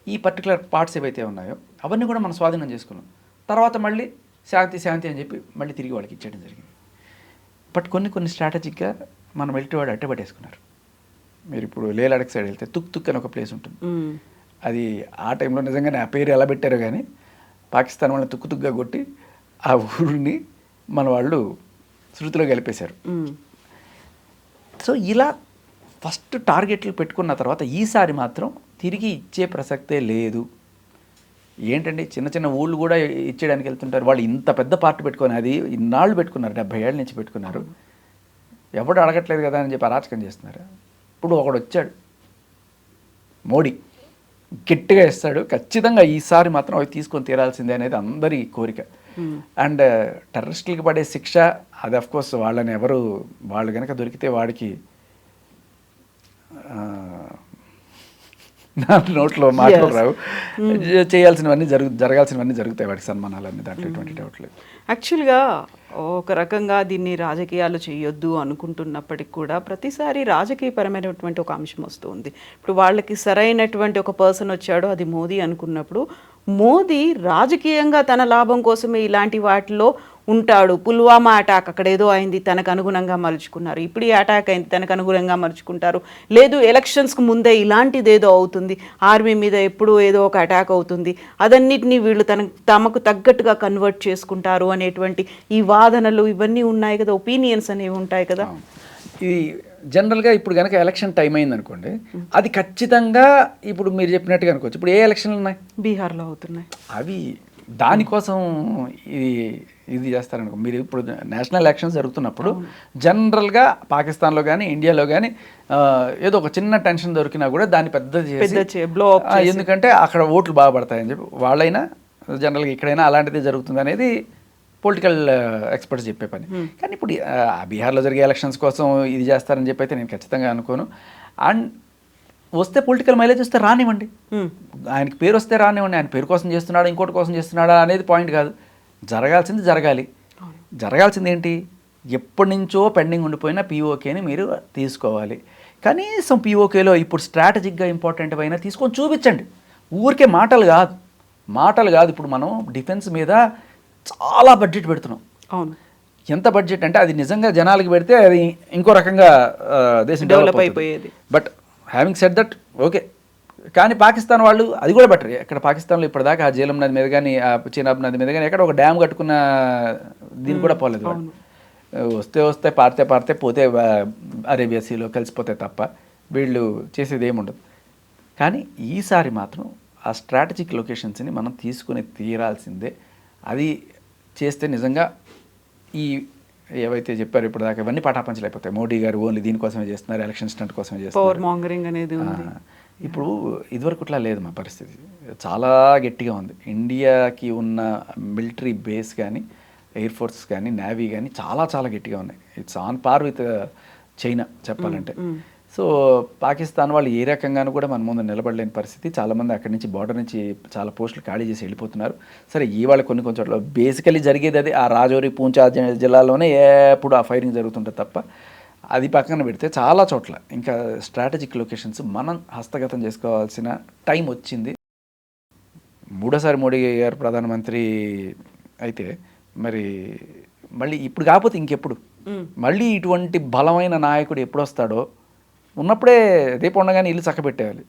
ఈ పర్టికులర్ పార్ట్స్ ఏవైతే ఉన్నాయో అవన్నీ కూడా మనం స్వాధీనం చేసుకున్నాం. తర్వాత మళ్ళీ శాంతి శాంతి అని చెప్పి మళ్ళీ తిరిగి వాళ్ళకి ఇచ్చేయడం జరిగింది. బట్ కొన్ని స్ట్రాటజిక్గా మన మిలిటరీ వాడు అడ్డపట్టేసుకున్నారు. మీరు ఇప్పుడు లే లడాక్ సైడ్ వెళ్తే తుక్ అని ఒక ప్లేస్ ఉంటుంది. అది ఆ టైంలో నిజంగానే ఆ పేరు ఎలా పెట్టారో కానీ పాకిస్తాన్ వాళ్ళని తుక్కుగా కొట్టి ఆ ఊరిని మన వాళ్ళు శృతిలో కలిపేశారు. సో ఇలా ఫస్ట్ టార్గెట్లు పెట్టుకున్న తర్వాత ఈసారి మాత్రం తిరిగి ఇచ్చే ప్రసక్తే లేదు. ఏంటంటే చిన్న ఊళ్ళు కూడా ఇచ్చేయడానికి వెళ్తుంటారు. వాళ్ళు ఇంత పెద్ద పార్టీ పెట్టుకొని అది ఇన్నాళ్ళు పెట్టుకున్నారు, 70 ఏళ్ళ నుంచి పెట్టుకున్నారు. ఎవడు అడగట్లేదు కదా అని చెప్పి అరాచకం చేస్తున్నారు. ఇప్పుడు ఒకడు వచ్చాడు మోడీ, గట్టిగా ఇస్తాడు, ఖచ్చితంగా ఈసారి మాత్రం అవి తీసుకొని తీరాల్సిందే అనేది అందరి కోరిక. అండ్ టెర్రరిస్టులకి పడే శిక్ష అది అఫ్కోర్స్ వాళ్ళని వాళ్ళు కనుక దొరికితే వాడికి నా నోట్లో మాటలు రావు, చేయాల్సినవన్నీ జరగాల్సినవన్నీ జరుగుతాయి వాడికి సన్మానాలన్నీ, దాంట్లో ఎటువంటి డౌట్ లేదు. యాక్చువల్గా ఒక రకంగా దీన్ని రాజకీయాలు చేయొద్దు అనుకుంటున్నప్పటికి కూడా ప్రతిసారి రాజకీయపరమైనటువంటి ఒక అంశం వస్తుంది. ఇప్పుడు వాళ్ళకి సరైనటువంటి ఒక పర్సన్ వచ్చాడో అది మోదీ అనుకున్నప్పుడు మోదీ రాజకీయంగా తన లాభం కోసమే ఇలాంటి వాటిలో ఉంటాడు. పుల్వామా అటాక్ అక్కడ ఏదో అయింది, తనకు అనుగుణంగా మలుచుకున్నారు. ఇప్పుడు ఈ అటాక్ అయింది, తనకు అనుగుణంగా మలుచుకుంటారు. లేదు ఎలక్షన్స్కి ముందే ఇలాంటిది ఏదో అవుతుంది, ఆర్మీ మీద ఎప్పుడూ ఏదో ఒక అటాక్ అవుతుంది, అదన్నిటినీ వీళ్ళు తమకు తగ్గట్టుగా కన్వర్ట్ చేసుకుంటారు అనేటువంటి ఈ వాదనలు ఇవన్నీ ఉన్నాయి కదా, ఒపీనియన్స్ అనేవి ఉంటాయి కదా. ఇది జనరల్గా ఇప్పుడు కనుక ఎలక్షన్ టైం అయింది అనుకోండి, అది ఖచ్చితంగా ఇప్పుడు మీరు చెప్పినట్టుగా అనుకోవచ్చు. ఇప్పుడు ఏ ఎలక్షన్లు ఉన్నాయి? బీహార్లో అవుతున్నాయి. అవి దానికోసం ఇది చేస్తారనుకో. మీరు ఇప్పుడు నేషనల్ ఎలక్షన్స్ జరుగుతున్నప్పుడు జనరల్గా పాకిస్తాన్లో కానీ ఇండియాలో కానీ ఏదో ఒక చిన్న టెన్షన్ దొరికినా కూడా దాన్ని పెద్ద చేసి బ్లో, ఎందుకంటే అక్కడ ఓట్లు బాగా పడతాయని చెప్పి వాళ్ళైనా జనరల్గా ఇక్కడైనా అలాంటిది జరుగుతుంది అనేది పొలిటికల్ ఎక్స్పర్ట్స్ చెప్పే పని. కానీ ఇప్పుడు బీహార్లో జరిగే ఎలక్షన్స్ కోసం ఇది చేస్తారని చెప్పి అయితే నేను ఖచ్చితంగా అనుకోను. అండ్ వస్తే పొలిటికల్ మైలేజ్ వస్తే రానివ్వండి, ఆయనకి పేరు వస్తే రానివ్వండి. ఆయన పేరు కోసం చేస్తున్నాడా ఇంకోటి కోసం చేస్తున్నాడా అనేది పాయింట్ కాదు. జరగాల్సింది జరగాలి. జరగాల్సింది ఏంటి? ఎప్పటి నుంచో పెండింగ్ ఉండిపోయిన పీఓకేని మీరు తీసుకోవాలి. కనీసం పీఓకేలో ఇప్పుడు స్ట్రాటజిక్గా ఇంపార్టెంట్ అయినా తీసుకొని చూపించండి. ఊరికే మాటలు కాదు. ఇప్పుడు మనం డిఫెన్స్ మీద చాలా బడ్జెట్ పెడుతున్నాం. అవును. ఎంత బడ్జెట్ అంటే అది నిజంగా జనాలకి పెడితే అది ఇంకో రకంగా దేశం డెవలప్ అయిపోయేది. But having said that okay, కానీ పాకిస్తాన్ వాళ్ళు అది కూడా బెటర్. ఇక్కడ పాకిస్తాన్లో ఇప్పటిదాకా ఆ జీలం నది మీద కానీ ఆ చీనాబ్ నది మీద కానీ ఎక్కడ ఒక డ్యామ్ కట్టుకున్న దీన్ని కూడా పోలేదు వాళ్ళు. వస్తే పారితే పోతే అరేబియా సీలో కలిసిపోతే తప్ప వీళ్ళు చేసేది ఏముండదు. కానీ ఈసారి మాత్రం ఆ స్ట్రాటజిక్ లొకేషన్స్ని మనం తీసుకుని తీరాల్సిందే. అది చేస్తే నిజంగా ఈ ఏవైతే చెప్పారు ఇప్పుడు దాకా ఇవన్నీ పటాపంచలు అయిపోతాయి. మోడీ గారు ఓన్లీ దీనికోసమే చేస్తున్నారు, ఎలక్షన్ స్టంట్ కోసమే చేస్తున్నారు. పవర్ మాంగరింగ్ అనేది ఉంది. ఇప్పుడు ఇదివరకు ఇట్లా లేదు. మా పరిస్థితి చాలా గట్టిగా ఉంది. ఇండియాకి ఉన్న మిలిటరీ బేస్ కానీ ఎయిర్ ఫోర్స్ కానీ నేవీ కానీ చాలా చాలా గట్టిగా ఉన్నాయి. It's on par with China చెప్పాలంటే. సో పాకిస్తాన్ వాళ్ళు ఏ రకంగానూ కూడా మన ముందు నిలబడలేని పరిస్థితి. చాలామంది అక్కడి నుంచి బార్డర్ నుంచి చాలా పోస్టులు ఖాళీ చేసి వెళ్ళిపోతున్నారు. సరే ఇవాళ కొన్ని చోట్ల బేసికలీ జరిగేది అది ఆ రాజౌరి పూంచ్ జిల్లాలోనే ఎప్పుడు ఆ ఫైరింగ్ జరుగుతుంటుంది తప్ప అది పక్కన పెడితే చాలా చోట్ల ఇంకా స్ట్రాటజిక్ లొకేషన్స్ మనం హస్తగతం చేసుకోవాల్సిన టైం వచ్చింది. మూడోసారి మోడీ గారు ప్రధానమంత్రి అయితే మరి మళ్ళీ ఇప్పుడు కాకపోతే ఇంకెప్పుడు మళ్ళీ ఇటువంటి బలమైన నాయకుడు ఎప్పుడు వస్తాడో ఉన్నప్పుడే రేపు ఉండగానే ఇల్లు చక్కబెట్టేయాలి.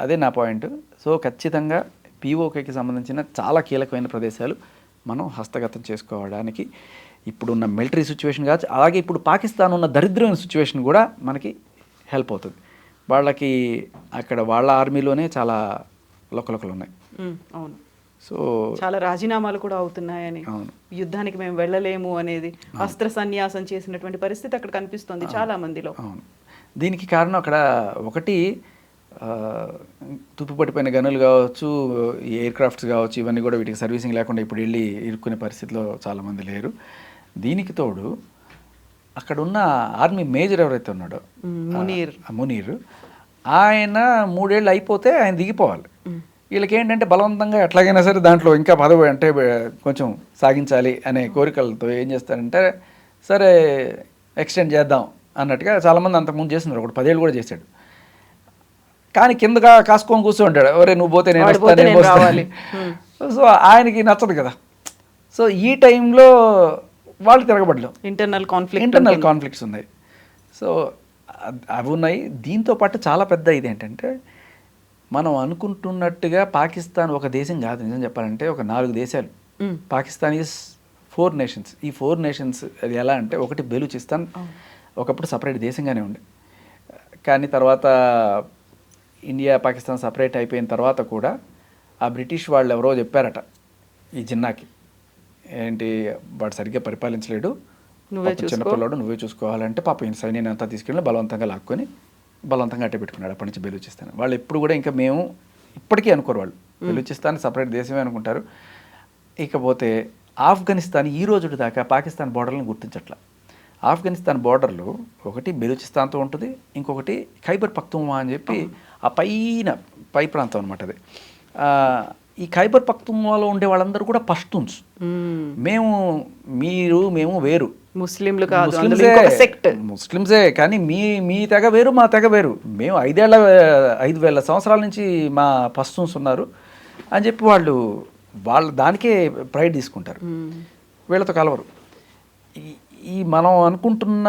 అదే నా పాయింట్. సో ఖచ్చితంగా పీఓకేకి సంబంధించిన చాలా కీలకమైన ప్రదేశాలు మనం హస్తగతం చేసుకోవడానికి ఇప్పుడున్న మిలిటరీ సిచ్యువేషన్ కావచ్చు, అలాగే ఇప్పుడు పాకిస్తాన్ ఉన్న దరిద్రమైన సిచ్యువేషన్ కూడా మనకి హెల్ప్ అవుతుంది. వాళ్ళకి అక్కడ వాళ్ళ ఆర్మీలోనే చాలా లొక్కలు ఉన్నాయి. అవును. సో చాలా రాజీనామాలు కూడా అవుతున్నాయని, యుద్ధానికి మేము వెళ్ళలేము అనేది అస్త్ర సన్యాసం చేసినటువంటి పరిస్థితి అక్కడ కనిపిస్తుంది చాలా మందిలో. అవును. దీనికి కారణం అక్కడ ఒకటి తుప్పిపడిపోయిన గనులు కావచ్చు, ఎయిర్ క్రాఫ్ట్స్ కావచ్చు, ఇవన్నీ కూడా వీటికి సర్వీసింగ్ లేకుండా ఇప్పుడు వెళ్ళి ఇరుక్కునే పరిస్థితిలో చాలామంది లేరు. దీనికి తోడు అక్కడున్న ఆర్మీ మేజర్ ఎవరైతే ఉన్నాడో మునీర్, ఆయన 3 ఏళ్ళు అయిపోతే ఆయన దిగిపోవాలి. వీళ్ళకి ఏంటంటే బలవంతంగా ఎట్లాగైనా సరే దాంట్లో ఇంకా పదవి అంటే కొంచెం సాగించాలి అనే కోరికలతో ఏం చేస్తారంటే సరే ఎక్స్టెండ్ చేద్దాం అన్నట్టుగా చాలామంది అంతకుముందు చేస్తున్నారు. ఒకటి 10 ఏళ్ళు కూడా చేశాడు. కానీ కిందగా కాసుకొని కూర్చోంటాడు, ఎవరే నువ్వు పోతే నేను వస్తాను. సో ఆయనకి నచ్చదు కదా. సో ఈ టైంలో వాళ్ళు తిరగబడలేం, ఇంటర్నల్ కాన్ఫ్లిక్ట్స్ ఉన్నాయి. సో అవి ఉన్నాయి. దీంతో పాటు చాలా పెద్ద ఇది ఏంటంటే మనం అనుకుంటున్నట్టుగా పాకిస్తాన్ ఒక దేశం కాదు. నిజం చెప్పాలంటే ఒక 4 దేశాలు. Pakistan is 4 nations. ఈ 4 నేషన్స్ అది ఎలా అంటే ఒకటి బెలూచిస్తాన్ ఒకప్పుడు సపరేట్ దేశంగానే ఉండే, కానీ తర్వాత ఇండియా పాకిస్తాన్ సపరేట్ అయిపోయిన తర్వాత కూడా ఆ బ్రిటిష్ వాళ్ళు ఎవరో చెప్పారట ఈ జిన్నాకి, ఏంటి వాడు సరిగ్గా పరిపాలించలేడు, చిన్నపిల్లడు నువ్వే చూసుకోవాలంటే పాప సైన్యాన్ని అంతా తీసుకెళ్ళి బలవంతంగా లాక్కొని బలవంతంగా అట్టే పెట్టుకున్నాడు. అప్పటి నుంచి బెలూచిస్తాన్ వాళ్ళు ఎప్పుడు కూడా ఇంకా మేము ఇప్పటికీ అనుకోరు, వాళ్ళు బెలూచిస్తాన్ సపరేట్ దేశమే అనుకుంటారు. ఇకపోతే ఆఫ్ఘనిస్తాన్ ఈ రోజు దాకా పాకిస్తాన్ బోర్డర్లను గుర్తించట్ల. ఆఫ్ఘనిస్తాన్ బోర్డర్లో ఒకటి బెలూచిస్తాన్తో ఉంటుంది, ఇంకొకటి ఖైబర్ పఖ్తూన్వా అని చెప్పి ఆ పై ప్రాంతం అనమాట అది. ఈ ఖైబర్ పఖ్తూన్వాలో ఉండే వాళ్ళందరూ కూడా పష్తూన్స్. మేము వేరు, ముస్లిమ్సే, కానీ మీ తెగ వేరు, మా తెగ వేరు. మేము 5,000 సంవత్సరాల నుంచి మా పష్తూన్స్ ఉన్నారు, అని చెప్పి వాళ్ళు దానికే ప్రైడ్ తీసుకుంటారు, వీళ్ళతో కలవరు. ఈ మనం అనుకుంటున్న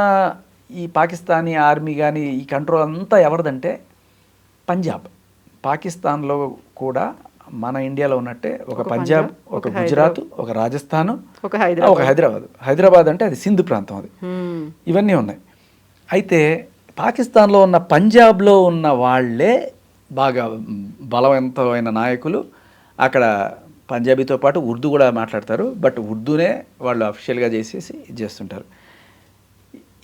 ఈ పాకిస్తానీ ఆర్మీ కానీ ఈ కంట్రోల్ అంతా ఎవరిదంటే పంజాబ్. పాకిస్తాన్లో కూడా మన ఇండియాలో ఉన్నట్టే ఒక పంజాబ్, ఒక గుజరాత్, ఒక రాజస్థాన్, ఒక హైదరాబాద్ అంటే అది సింధు ప్రాంతం, అది ఇవన్నీ ఉన్నాయి. అయితే పాకిస్తాన్లో ఉన్న పంజాబ్లో ఉన్న వాళ్ళే బాగా బలవంతమైన నాయకులు. అక్కడ పంజాబీతో పాటు ఉర్దూ కూడా మాట్లాడతారు, బట్ ఉర్దూనే వాళ్ళు అఫీషియల్గా చేసేసి ఇది చేస్తుంటారు.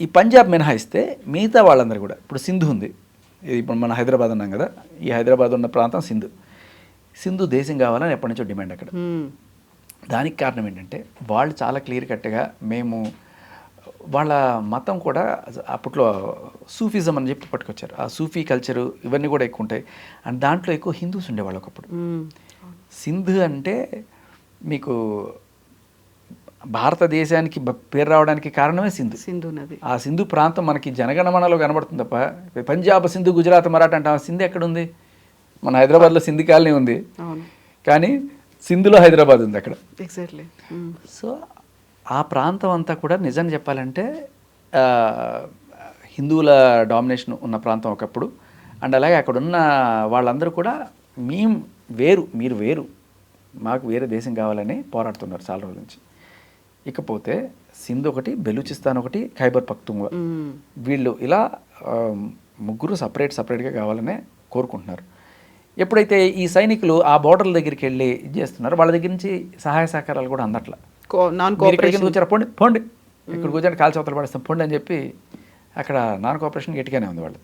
ఈ పంజాబ్ మినహాయిస్తే మిగతా వాళ్ళందరూ కూడా, ఇప్పుడు సింధు ఉంది, ఇది ఇప్పుడు మన హైదరాబాద్ అన్నాం కదా, ఈ హైదరాబాద్ ఉన్న ప్రాంతం సింధు దేశం కావాలని ఎప్పటి నుంచో డిమాండ్ అక్కడ. దానికి కారణం ఏంటంటే వాళ్ళు చాలా క్లియర్ కట్గా మేము వాళ్ళ మతం కూడా అప్పట్లో సూఫిజం అని చెప్పి పట్టుకొచ్చారు. ఆ సూఫీ కల్చరు ఇవన్నీ కూడా ఎక్కువ ఉంటాయి. అండ్ దాంట్లో ఎక్కువ హిందూస్ ఉండేవాళ్ళు ఒకప్పుడు. సింధు అంటే మీకు భారతదేశానికి పేరు రావడానికి కారణమే సింధు నది. ఆ సింధు ప్రాంతం మనకి జనగణమనలో కనబడుతుంది తప్ప పంజాబ్, సింధు, గుజరాత్, మరాఠా అంటే సింధు ఎక్కడుంది? మన హైదరాబాద్లో సింధు కాలనీ ఉంది, కానీ సింధులో హైదరాబాద్ ఉంది అక్కడ. ఎగ్జాక్ట్లీ. సో ఆ ప్రాంతం అంతా కూడా నిజం చెప్పాలంటే హిందువుల డామినేషన్ ఉన్న ప్రాంతం ఒకప్పుడు. అండ్ అలాగే అక్కడ ఉన్న వాళ్ళందరూ కూడా మీరు వేరు, మాకు వేరే దేశం కావాలని పోరాడుతున్నారు చాలా రోజుల నుంచి. ఇకపోతే సింధు ఒకటి, బెలూచిస్తాన్ ఒకటి, ఖైబర్ పఖ్తూన్ఖ్వా, వీళ్ళు ఇలా ముగ్గురు సపరేట్గా కావాలనే కోరుకుంటున్నారు. ఎప్పుడైతే ఈ సైనికులు ఆ బోర్డర్ల దగ్గరికి వెళ్ళి ఇది చేస్తున్నారు, వాళ్ళ దగ్గర నుంచి సహాయ సహకారాలు కూడా అందట్లా. ఇక్కడికి వచ్చారు, పోండి ఇక్కడ కూర్చొని కాల్చి అవతల పడేస్తాం పోండి అని చెప్పి అక్కడ నాన్ కోఆపరేషన్ గట్టిగానే ఉంది వాళ్ళది.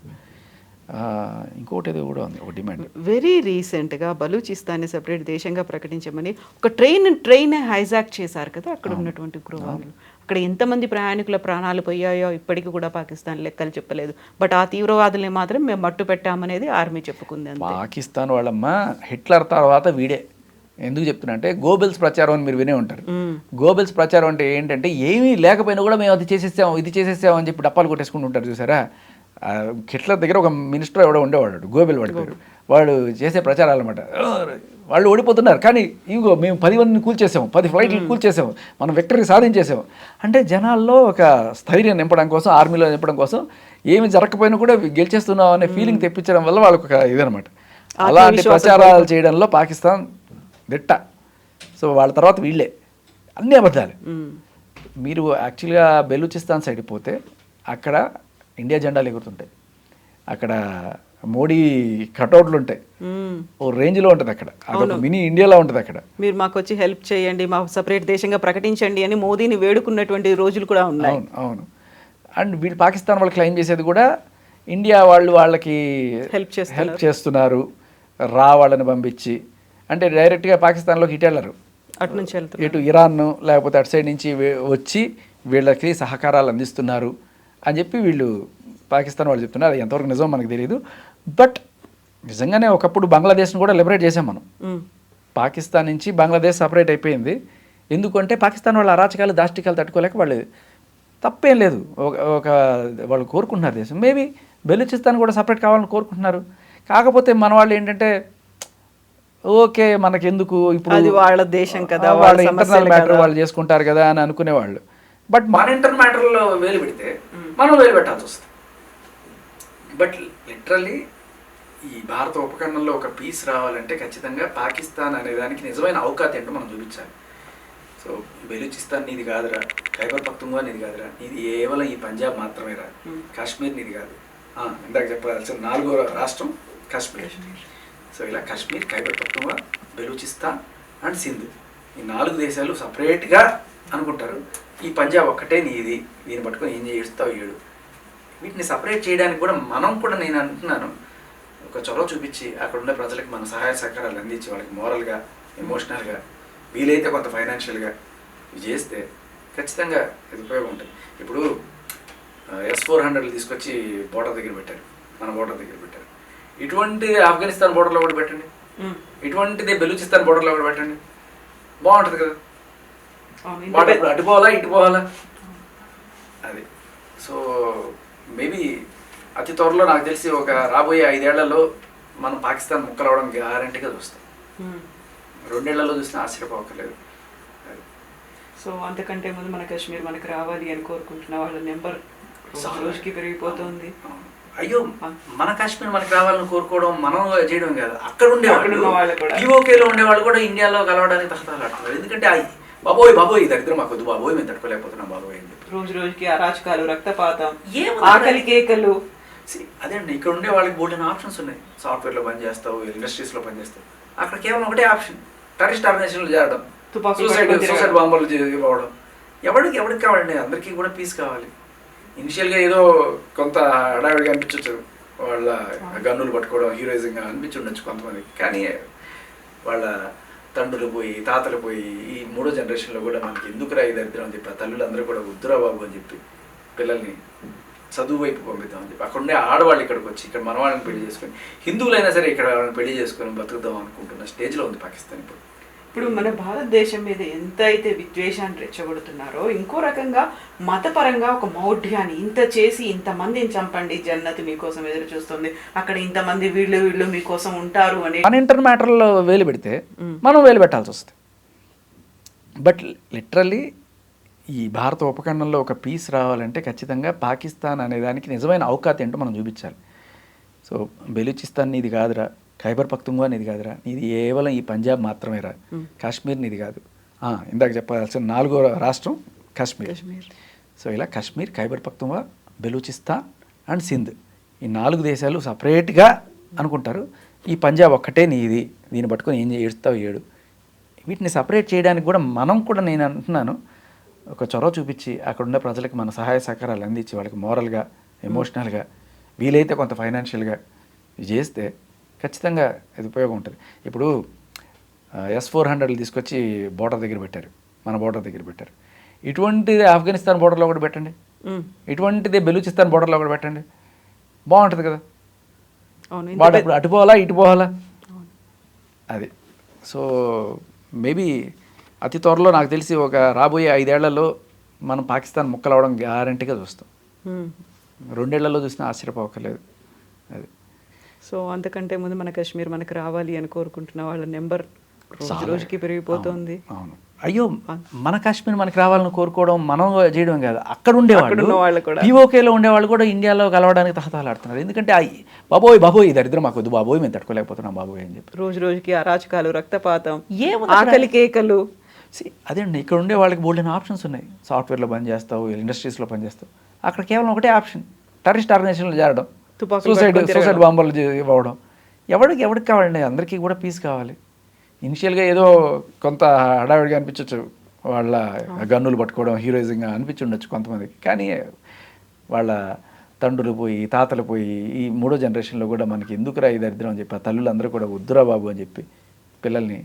ఇంకోటి ఏదో కూడా ఉంది, ఒక డిమాండ్. వెరీ రీసెంట్గా బలూచిస్తాన్ని సెపరేట్ దేశంగా ప్రకటించమని ఒక ట్రైన్ హైజాక్ చేశారు కదా అక్కడ ఉన్నటువంటి ఉగ్రవాదులు. అక్కడ ఎంతమంది ప్రయాణికుల ప్రాణాలు పోయాయో ఇప్పటికీ కూడా పాకిస్తాన్ లెక్కలు చెప్పలేదు. బట్ ఆ తీవ్రవాదుల్ని మాత్రం మేము మట్టు పెట్టామనేది ఆర్మీ చెప్పుకుంది. పాకిస్తాన్ వాళ్ళమ్మ హిట్లర్ తర్వాత వీడే. ఎందుకు చెప్తున్నా అంటే గోబెల్స్ ప్రచారం అని మీరు వినే ఉంటారు. గోబెల్స్ ప్రచారం అంటే ఏంటంటే ఏమీ లేకపోయినా కూడా మేము ఇది చేసేసాం అని చెప్పి డప్పాలు కొట్టేసుకుంటూ ఉంటారు చూసారా. హిట్లర్ దగ్గర ఒక మినిస్టర్ ఎవడో ఉండేవాడు, గోబెల్ వాడి పేరు. వాడు చేసే ప్రచారాలు అనమాట. వాళ్ళు ఓడిపోతున్నారు కానీ ఇంకో మేము 10 మందిని కూల్చేసాము, 10 ఫ్లైట్లు కూల్చేసాము, మనం విక్టరీ సాధించేసాము అంటే జనాల్లో ఒక స్థైర్యం నింపడం కోసం, ఆర్మీలో నింపడం కోసం ఏమి జరగకపోయినా కూడా గెలిచేస్తున్నాం అనే ఫీలింగ్ తెప్పించడం వల్ల వాళ్ళకు ఒక ఇదనమాట. అలాంటి ప్రచారాలు చేయడంలో పాకిస్తాన్ దిట్ట. సో వాళ్ళ తర్వాత వీళ్ళే అన్ని అబద్ధాలు. మీరు యాక్చువల్గా బెలూచిస్తాన్ సైడ్ పోతే అక్కడ ఇండియా జెండాలు ఎగురుతుంటాయి, అక్కడ మోడీ కటౌట్లు ఉంటాయి, ఓ రేంజ్లో ఉంటుంది అక్కడ, అదొక మినీ ఇండియాలో ఉంటుంది అక్కడ. మీరు మాకు వచ్చి హెల్ప్ చేయండి, మా సపరేట్ దేశంగా ప్రకటించండి అని మోదీని వేడుకున్నటువంటి రోజులు కూడా ఉన్నాయి. అవును. అండ్ వీళ్ళు పాకిస్తాన్ వాళ్ళు క్లెయిమ్ చేసేది కూడా ఇండియా వాళ్ళకి హెల్ప్ చేస్తున్నారు, వాళ్ళని పంపించి. అంటే డైరెక్ట్గా పాకిస్తాన్లోకి ఇటు వెళ్ళరు, అటు నుంచి వెళ్తారు, ఇటు ఇరాన్ లేకపోతే అటు సైడ్ నుంచి వచ్చి వీళ్ళకి సహకారాలు అందిస్తున్నారు అని చెప్పి వీళ్ళు పాకిస్తాన్ వాళ్ళు చెప్తున్నారు. అది ఎంతవరకు నిజం మనకు తెలియదు. బట్ నిజంగానే ఒకప్పుడు బంగ్లాదేశ్ను కూడా లిబరేట్ చేసాం మనం. పాకిస్తాన్ నుంచి బంగ్లాదేశ్ సపరేట్ అయిపోయింది. ఎందుకంటే పాకిస్తాన్ వాళ్ళ అరాచకాలు, దాష్టికాలు తట్టుకోలేక వాళ్ళు తప్పేం లేదు, వాళ్ళు కోరుకుంటున్నారు దేశం. మేబీ బెలూచిస్తాన్ కూడా సపరేట్ కావాలని కోరుకుంటున్నారు. కాకపోతే మన వాళ్ళు ఏంటంటే ఓకే మనకెందుకు ఇప్పుడు వాళ్ళ దేశం కదా, వాళ్ళ ఇంటర్నల్ మ్యాటర్ వాళ్ళు చేసుకుంటారు కదా అని అనుకునేవాళ్ళు. బట్ మన ఇంటర్నల్ మ్యాటర్లో వేలు పెడితే మనం వేలు పెట్టాల్సి వస్తుంది. బట్ లిటరల్లీ ఈ భారత ఉపఖండంలో ఒక పీస్ రావాలంటే ఖచ్చితంగా పాకిస్తాన్ అనే దానికి నిజమైన అవకాశం ఏంటో మనం చూపించాలి. సో బెలూచిస్తాన్ నీది కాదురా, ఖైబర్ పఖ్తూన్ఖ్వా నీది కాదురా, నీది కేవలం ఈ పంజాబ్ మాత్రమేరా, కాశ్మీర్ నీది కాదు. ఇందాక చెప్పాల్సిన 4వ రాష్ట్రం కాశ్మీర్. సో ఇలా కాశ్మీర్, ఖైబర్ పఖ్తూన్ఖ్వా, బెలూచిస్తాన్ అండ్ సింధు, ఈ 4 దేశాలు సపరేట్గా అనుకుంటారు. ఈ పంజాబ్ ఒక్కటే నీది, దీన్ని పట్టుకొని ఏం చేస్తావు ఏడు. వీటిని సపరేట్ చేయడానికి కూడా మనం కూడా, నేను అంటున్నాను, ఒక చొరవ చూపించి అక్కడ ఉన్న ప్రజలకు మన సహాయ సహకారాలు అందించి వాళ్ళకి మోరల్గా, ఎమోషనల్గా, వీలైతే కొంత ఫైనాన్షియల్గా ఇవి చేస్తే ఖచ్చితంగా ఇది ఉపయోగం ఉంటుంది. ఇప్పుడు S-400 తీసుకొచ్చి బోర్డర్ దగ్గర పెట్టారు, మన బోర్డర్ దగ్గర పెట్టారు. ఇటువంటి ఆఫ్ఘనిస్తాన్ బోర్డర్లో కూడా పెట్టండి, ఇటువంటిది బెలూచిస్తాన్ బోర్డర్లో కూడా పెట్టండి, బాగుంటుంది కదా. అటు పోవాలా ఇటు పోవాలా అది. సో మేబీ అతి త్వరలో నాకు తెలిసి ఒక రాబోయే 5 ఏళ్లలో మనం పాకిస్తాన్ ముక్కలు అవడం గ్యారంటీగా చూస్తాం. రెండేళ్లలో చూసినా ఆశ్చర్యపోకర్లేదు. సో అంతకంటే ముందు మన కాశ్మీర్ మనకు రావాలి అని కోరుకుంటున్న వాళ్ళ నెంబర్ రోజుకి పెరిగిపోతుంది. అయ్యో, మన కాశ్మీర్ మనకి రావాలని కోరుకోవడం మనం చేయడం కాదు, అక్కడ ఉన్న వాళ్ళు కూడా, యూకేలో ఉండేవాళ్ళు కూడా ఇండియాలో కలవడానికి తహతలాడుతున్నారు. ఎందుకంటే బాబోయ్ బాబోయ్ దరిద్రం మాకొద్దు బాబోయ్, మేము తట్టుకోలేకపోతున్నాం బాబోయ్ అని చెప్పి రోజు రోజుకి అరాచకాలు, రక్తపాతం, ఆకలి కేకలు. అదే అండి, ఇక్కడ ఉండే వాళ్ళకి బోల్డెన్ ఆప్షన్స్ ఉన్నాయి. సాఫ్ట్వేర్లో పనిచేస్తావు, ఇండస్ట్రీస్లో పనిచేస్తావు, అక్కడ కేవలం ఒకటే ఆప్షన్, టెర్రరిస్ట్ ఆర్గనైజేషన్లు చేరడం, సూసైడ్ బాంబులు ఇవ్వడం. ఎవరికి కావాలండి? అందరికీ కూడా పీస్ కావాలి. ఇనిషియల్గా ఏదో కొంత హడావిడిగా అనిపించవచ్చు, వాళ్ళ గన్నులు పట్టుకోవడం హీరోయిజంగా అనిపించి ఉండొచ్చు కొంతమందికి, కానీ వాళ్ళ తండ్రులు పోయి తాతలు పోయి ఈ మూడో జనరేషన్లో కూడా మనకి ఎందుకురా ఈ దరిద్రం అని చెప్పి ఆ తల్లులందరూ కూడా వద్దురా బాబు అని చెప్పి పిల్లల్ని చదువు వైపు పంపిద్దామని చెప్పి అక్కడ ఉండే ఆడవాళ్ళు ఇక్కడికి వచ్చి ఇక్కడ మన వాళ్ళని పెళ్లి చేసుకొని, హిందువులైనా సరే ఇక్కడ వాళ్ళని పెళ్లి చేసుకొని బతుకుదాం అనుకుంటున్న స్టేజ్లో ఉంది పాకిస్తాన్ ఇప్పుడు. ఇప్పుడు మన భారతదేశం మీద ఎంత అయితే విద్వేషాన్ని రెచ్చగొడుతున్నారో, ఇంకో రకంగా మతపరంగా ఒక మౌఢ్యాన్ని, ఇంత చేసి ఇంతమందిని చంపండి, జన్నత్ మీకోసం ఎదురు చూస్తుంది, అక్కడ ఇంతమంది వీళ్ళు మీకోసం ఉంటారు అని మన ఇంటర్ మ్యాటర్లో వేలు పెడితే మనం వేలు పెట్టాల్సి వస్తుంది. బట్ లిటరల్లీ ఈ భారత ఉపఖండంలో ఒక పీస్ రావాలంటే ఖచ్చితంగా పాకిస్తాన్ అనే దానికి నిజమైన అవకాశం ఏంటో మనం చూపించాలి. సో బెలూచిస్తాన్ నీది కాదురా, ఖైబర్ పఖ్తుంగ్వా నీది కాదురా, నీది కేవలం ఈ పంజాబ్ మాత్రమేరా, కాశ్మీర్ నీది కాదు. ఇందాక చెప్పాల్సిన 4వ రాష్ట్రం కాశ్మీర్. సో ఇలా కాశ్మీర్, ఖైబర్ పఖ్తుంగ్వా, బెలూచిస్తాన్ అండ్ సింధ్, ఈ 4 దేశాలు సపరేట్గా అనుకుంటారు. ఈ పంజాబ్ ఒక్కటే నీది, దీన్ని పట్టుకొని ఏం ఏడుస్తావు ఏడు. వీటిని సపరేట్ చేయడానికి కూడా మనం కూడా, నేను అంటున్నాను, ఒక చొరవ చూపించి అక్కడ ఉన్న ప్రజలకు మన సహాయ సహకారాలు అందించి వాళ్ళకి మోరల్గా, ఎమోషనల్గా, వీలైతే కొంత ఫైనాన్షియల్గా చేస్తే ఖచ్చితంగా ఇది ఉపయోగం ఉంటుంది. ఇప్పుడు S-400 తీసుకొచ్చి బోర్డర్ దగ్గర పెట్టారు, మన బోర్డర్ దగ్గర పెట్టారు. ఇటువంటిది ఆఫ్ఘనిస్తాన్ బోర్డర్లో కూడా పెట్టండి, ఇటువంటిది బెలూచిస్తాన్ బోర్డర్లో కూడా పెట్టండి, బాగుంటుంది కదా. వాడు అప్పుడు అటు పోవాలా ఇటు పోవాలా అది. సో మేబీ అతి త్వరలో నాకు తెలిసి ఒక రాబోయే 5 ఏళ్లలో మనం పాకిస్తాన్ ముక్కలవడం గ్యారంటీగా చూస్తాం. 2 ఏళ్లలో చూసినా ఆశ్చర్యపోకర్లేదు అది. సో అంతకంటే ముందు మన కాశ్మీర్ మనకు రావాలి అని కోరుకుంటున్న వాళ్ళ నెంబర్ రోజుకి పెరిగిపోతుంది. అవును, అయ్యో, మన కాశ్మీర్ మనకి రావాలని కోరుకోవడం మనం చేయడం కాదు, అక్కడ ఉండేవాళ్ళు, పీఓకేలో ఉండేవాళ్ళు కూడా ఇండియాలో కలవడానికి తహతలాడుతున్నారు. ఎందుకంటే బాబోయ్ బాబోయ్ దరిద్రం మాకొద్దు బాబోయ్, మేము తట్టుకోలేకపోతున్నాం బాబోయ్ అని చెప్పి రోజు రోజుకి అరాచకాలు, రక్తపాతం, ఆకలి కేకలు. అదే అండి, ఇక్కడ ఉండే వాళ్ళకి బోల్డెన్ ఆప్షన్స్ ఉన్నాయి. సాఫ్ట్వేర్లో పనిచేస్తావు, ఇండస్ట్రీస్లో పనిచేస్తావు, అక్కడ కేవలం ఒకటే ఆప్షన్, టెర్రరిస్ట్ ఆర్గనైజేషన్లు చేరడం, సూసైడ్ బాంబులు ఇవ్వడం. ఎవరికి కావాలండి? అందరికీ కూడా పీస్ కావాలి. ఇనిషియల్గా ఏదో కొంత హడావిడిగా అనిపించవచ్చు, వాళ్ళ గన్నులు పట్టుకోవడం హీరోయిజంగా అనిపించి ఉండొచ్చు కొంతమందికి, కానీ వాళ్ళ తండ్రులు పోయి తాతలు పోయి ఈ మూడో జనరేషన్లో కూడా మనకి ఎందుకురా ఈ దరిద్రం అని చెప్పి ఆ తల్లులందరూ కూడా వద్దురా బాబు అని చెప్పి పిల్లల్ని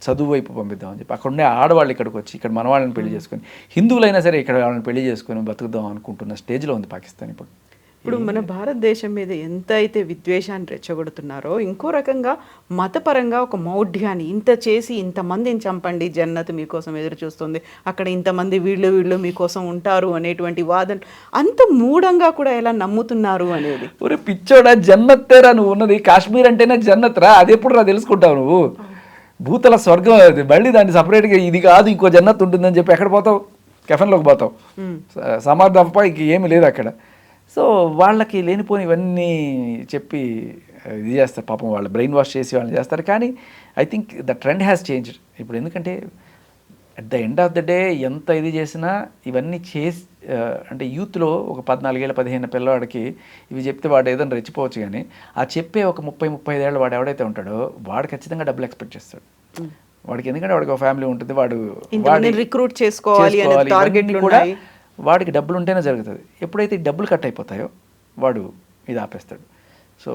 చదువు వైపు పంపిద్దామని చెప్పి అక్కడ ఉండే ఆడవాళ్ళు ఇక్కడికి వచ్చి ఇక్కడ మన వాళ్ళని పెళ్లి చేసుకొని, హిందువులైనా సరే ఇక్కడ వాళ్ళని పెళ్లి చేసుకొని బతుకుదాం అనుకుంటున్న స్టేజ్లో ఉంది పాకిస్తాన్ ఇప్పుడు. ఇప్పుడు మన భారతదేశం మీద ఎంత అయితే విద్వేషాన్ని రెచ్చగొడుతున్నారో, ఇంకో రకంగా మతపరంగా ఒక మౌఢ్యాన్ని, ఇంత చేసి ఇంతమందిని చంపండి, జన్నత్ మీకోసం ఎదురు చూస్తుంది, అక్కడ ఇంతమంది వీళ్ళు మీకోసం ఉంటారు అనేటువంటి వాదన అంత మూఢంగా కూడా ఎలా నమ్ముతున్నారు అనేది. ఒరే పిచ్చోడా, జన్నత్తేరా నువ్వు ఉన్నది, కాశ్మీర్ అంటేనే జన్నత్ రా, అది ఎప్పుడు రా తెలుసుకుంటావు నువ్వు? భూతల స్వర్గం అది, మళ్ళీ దాన్ని సపరేట్గా ఇది కాదు ఇంకో జన్నత్ ఉంటుందని చెప్పి ఎక్కడ పోతావు? కెఫెన్లోకి పోతావు, సమాధి తప్ప ఇంక ఏమీ లేదు అక్కడ. సో వాళ్ళకి లేనిపోని ఇవన్నీ చెప్పి ఇది చేస్తారు పాపం, వాళ్ళు బ్రెయిన్ వాష్ చేసి వాళ్ళని చేస్తారు. కానీ I think the trend has changed ఇప్పుడు. ఎందుకంటే at the end of the day ఎంత ఇది చేసినా ఇవన్నీ చేసి అంటే యూత్లో ఒక 14 ఏళ్ళ 15 పిల్లవాడికి ఇవి చెప్తే వాడు ఏదైనా రెచ్చిపోవచ్చు, కానీ ఆ చెప్పే ఒక 30-35 ఏళ్ళ వాడు ఎవడైతే ఉంటాడో వాడు ఖచ్చితంగా డబ్బులు ఎక్స్పెక్ట్ చేస్తాడు వాడికి. ఎందుకంటే వాడికి ఒక ఫ్యామిలీ ఉంటుంది, వాడు రిక్రూట్ చేసుకోవాలి కూడా, వాడికి డబ్బులు ఉంటేనే జరుగుతుంది. ఎప్పుడైతే ఈ డబ్బులు కట్ అయిపోతాయో వాడు ఇది ఆపేస్తాడు. సో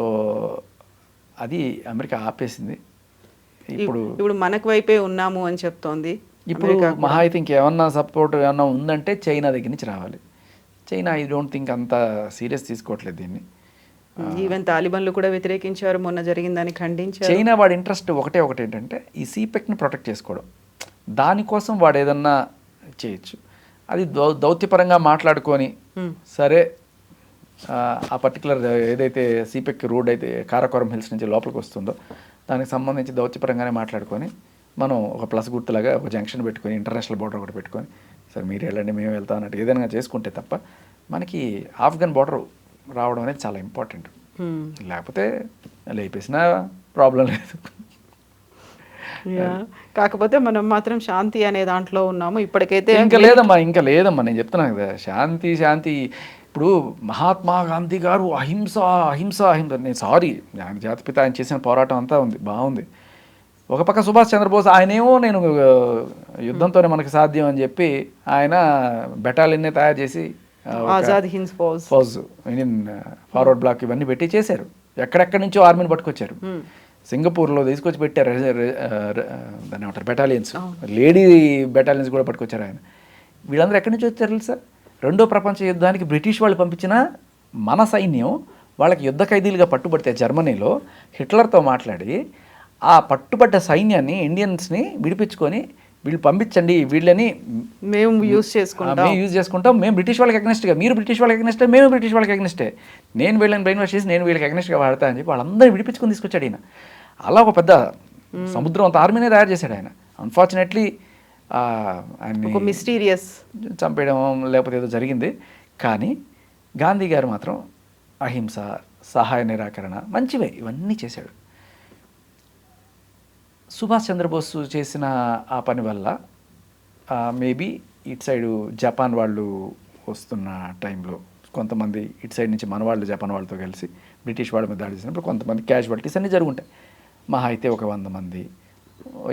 అది అమెరికా ఆపేసింది. ఇప్పుడు మనకు వైపే ఉన్నాము అని చెప్తోంది. ఇప్పుడు మహా అయితే ఇంకేమన్నా సపోర్ట్ ఏమన్నా ఉందంటే చైనా దగ్గర నుంచి రావాలి. చైనా ఐ డోంట్ థింక్ అంత సీరియస్ తీసుకోవట్లేదు దీన్ని. ఈవెన్ తాలిబాన్లు కూడా వ్యతిరేకించారు, మొన్న జరిగిందని ఖండించారు. చైనా వాడి ఇంట్రెస్ట్ ఒకటే ఏంటంటే ఈ సీపెక్ని ప్రొటెక్ట్ చేసుకోవడం, దానికోసం వాడు ఏదన్నా చేయొచ్చు. అది దౌత్యపరంగా మాట్లాడుకొని సరే ఆ పర్టికులర్ ఏదైతే సీపెక్ రోడ్ అయితే కారాకోరం హిల్స్ నుంచి లోపలికి వస్తుందో దానికి సంబంధించి దౌత్యపరంగానే మాట్లాడుకొని మనం ఒక ప్లస్ గుర్తులాగా ఒక జంక్షన్ పెట్టుకొని ఇంటర్నేషనల్ బోర్డర్ ఒకటి పెట్టుకొని సరే మీరు వెళ్ళండి మేము వెళ్తాం అన్నట్టు ఏదైనా చేసుకుంటే తప్ప మనకి ఆఫ్ఘన్ బోర్డర్ రావడం అనేది చాలా ఇంపార్టెంట్. లేకపోతే లేపేసినా ప్రాబ్లం లేదు. కాకపోతే మనం మాత్రం శాంతి అనే దాంట్లో ఉన్నాము ఇప్పటికైతే. ఇంకా లేదమ్మా నేను చెప్తున్నాను కదా, శాంతి. ఇప్పుడు మహాత్మా గాంధీ గారు అహింస. నేను సారీ, ఆయన జాతిపిత ఆయన చేసిన పోరాటం అంతా ఉంది, బాగుంది. ఒక పక్క సుభాష్ చంద్రబోస్ ఆయనేమో నేను యుద్ధంతోనే మనకి సాధ్యం అని చెప్పి ఆయన బెటాలియన్నే తయారు చేసి Azad Hind Fauj Indian Forward Bloc ఇవన్నీ పెట్టి చేశారు. ఎక్కడెక్కడి నుంచో ఆర్మీని పట్టుకొచ్చారు. సింగపూర్లో తీసుకొచ్చి పెట్టారు దాన్ని ఏమంటారు బెటాలియన్స్, లేడీ బెటాలియన్స్ కూడా పట్టుకొచ్చారు ఆయన. వీళ్ళందరూ ఎక్కడి నుంచి వచ్చారు తెలుసా? రెండో ప్రపంచ యుద్ధానికి బ్రిటిష్ వాళ్ళు పంపించిన మన సైన్యం వాళ్ళకి యుద్ధ ఖైదీలుగా పట్టుబడితే జర్మనీలో హిట్లర్తో మాట్లాడి ఆ పట్టుబడ్డ సైన్యాన్ని ఇండియన్స్ని విడిపించుకొని వీళ్ళు పంపించండి, వీళ్ళని మేము యూజ్ చేసుకుంటాం, మేము బ్రిటిష్ వాళ్ళకి అగ్నెస్ట్గా, మీరు బ్రిటిష్ వాళ్ళకి అగ్నెస్టే, మేము బ్రిటిష్ వాళ్ళకి అగ్నెస్టే, నేను వీళ్ళని బ్రెయిన్ వాష్ చేసి నేను వీళ్ళకి అగ్నెస్ట్గా వాడతా అని చెప్పి వాళ్ళందరినీ విడిపించుకొని తీసుకొచ్చాడు ఈయన. అలా ఒక పెద్ద సముద్రం అంత ఆర్మీనే తయారు చేశాడు ఆయన. అన్ఫార్చునేట్లీ ఆయన మిస్టీరియస్ చంపేయడం లేకపోతే ఏదో జరిగింది. కానీ గాంధీ గారు మాత్రం అహింస, సహాయ నిరాకరణ, మంచివే ఇవన్నీ చేశాడు. సుభాష్ చంద్రబోస్ చేసిన ఆ పని వల్ల మేబీ ఇటు సైడు జపాన్ వాళ్ళు వస్తున్న టైంలో కొంతమంది ఇటు సైడ్ నుంచి మన వాళ్ళు జపాన్ వాళ్ళతో కలిసి బ్రిటిష్ వాళ్ళ మీద దాడి చేసినప్పుడు కొంతమంది క్యాజువాలిటీస్ అన్నీ జరుగుంటాయి. మహా అయితే ఒక 100 మంది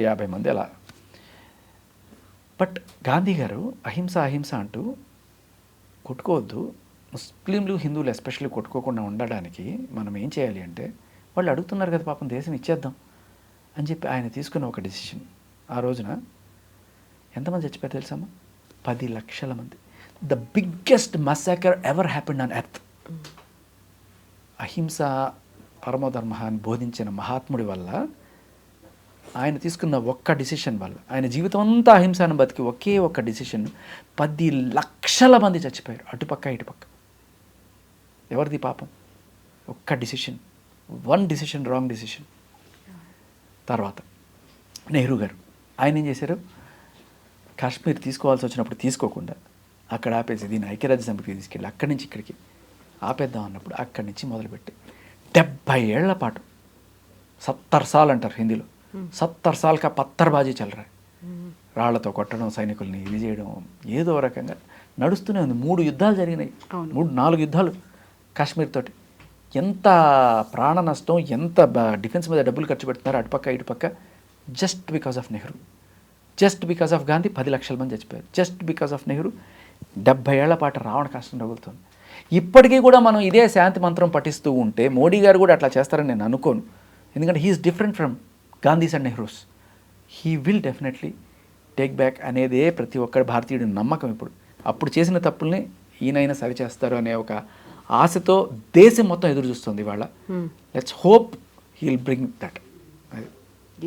50 మంది అలా. బట్ గాంధీ గారు అహింస అంటూ కొట్టుకోవద్దు, ముస్లింలు హిందువులు ఎస్పెషల్లీ కొట్టుకోకుండా ఉండడానికి మనం ఏం చేయాలి అంటే, వాళ్ళు అడుగుతున్నారు కదా పాపం దేశం ఇచ్చేద్దాం అని చెప్పి ఆయన తీసుకున్న ఒక డెసిషన్. ఆ రోజున ఎంతమంది చచ్చిపోయారు తెలుసమ్మా? 10 లక్షల మంది. The biggest massacre ever happened on earth. అహింస పరమధర్మ అని బోధించిన మహాత్ముడి వల్ల, ఆయన తీసుకున్న ఒక్క డిసిషన్ వల్ల, ఆయన జీవితం అంతా అహింసను బతికి ఒకే ఒక్క డిసిషన్ 10 లక్షల మంది చచ్చిపోయారు, అటుపక్క ఇటుపక్క. ఎవరిది పాపం? ఒక్క డిసిషన్, 1 డిసిషన్, రాంగ్ డిసిషన్. తర్వాత నెహ్రూ గారు ఆయన ఏం చేశారు? కాశ్మీర్ తీసుకోవాల్సి వచ్చినప్పుడు తీసుకోకుండా అక్కడ ఆపేసి దీన్ని ఐక్యరాజ్య సమితికి తీసుకెళ్ళి అక్కడి నుంచి ఇక్కడికి ఆపేద్దాం అన్నప్పుడు అక్కడి నుంచి మొదలుపెట్టి 70 ఏళ్ల పాటు 70 సాల్ అంటారు హిందీలో, 70 సాల్కా పత్తర్బాజీ చల్లరా, రాళ్లతో కొట్టడం, సైనికుల్ని ఇది చేయడం, ఏదో రకంగా నడుస్తూనే ఉంది. 3 యుద్ధాలు జరిగినాయి, 4 యుద్ధాలు కాశ్మీర్ తోటి. ఎంత ప్రాణ నష్టం, ఎంత డిఫెన్స్ మీద డబ్బులు ఖర్చు పెడుతున్నారు అటుపక్క ఇటుపక్క, just because of Nehru, just because of Gandhi 10 లక్షల మంది చచ్చిపోయారు. జస్ట్ బికాస్ ఆఫ్ నెహ్రూ 70 ఏళ్ల పాటు రావణ కష్టం రగులుతుంది. ఇప్పటికీ కూడా మనం ఇదే శాంతి మంత్రం పఠిస్తూ ఉంటే మోడీ గారు కూడా అట్లా చేస్తారని నేను అనుకోను. ఎందుకంటే he's different from Gandhis and Nehrus. He will definitely take back అనేదే ప్రతి ఒక్కరి భారతీయుడి నమ్మకం. అప్పుడు చేసిన తప్పుల్ని ఈయనైనా సరిచేస్తారు అనే ఒక ఆశతో దేశం మొత్తం ఎదురు చూస్తుంది ఇవాళ. Let's hope he will bring that.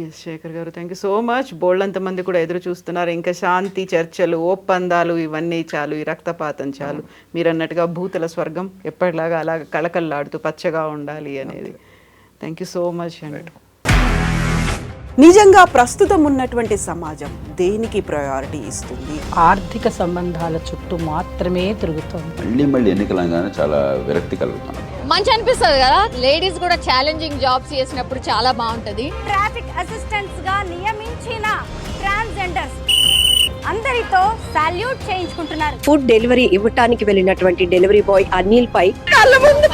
Yes Shekhar గారు, థ్యాంక్ యూ సో మచ్. బోల్డంత మంది కూడా ఎదురు చూస్తున్నారు. ఇంకా శాంతి చర్చలు, ఒప్పందాలు ఇవన్నీ చాలు, ఈ రక్తపాతం చాలు. మీరు అన్నట్టుగా భూతల స్వర్గం ఎప్పటిలాగా అలాగ కళకళలాడుతూ పచ్చగా ఉండాలి అనేది. థ్యాంక్ యూ సో మచ్ అండి. నిజంగా ప్రస్తుతం ఉన్నటువంటి సమాజం దేనికి ప్రయారిటీ ఇస్తుంది? ఆర్థిక సంబంధాల చుట్టూ మాత్రమే తిరుగుతుంది. మళ్ళీ ఎన్నికలంగానే చాలా విరక్తి కలుగుతాను. మంచి అనిపిస్తుంది కదా, లేడీస్ కూడా ఛాలెంజింగ్ జాబ్స్ చేసినప్పుడు చాలా బాగుంటది. ట్రాఫిక్ అసిస్టెంట్స్ గా నియమించిన ట్రాన్స్జెండర్స్ అందరితో సాల్యూట్ చేయించుకుంటున్నారు. ఫుడ్ డెలివరీ ఇవ్వటానికి వెళ్ళినటువంటి డెలివరీ బాయ్ అనిల్ పై కళ్ళ ముందు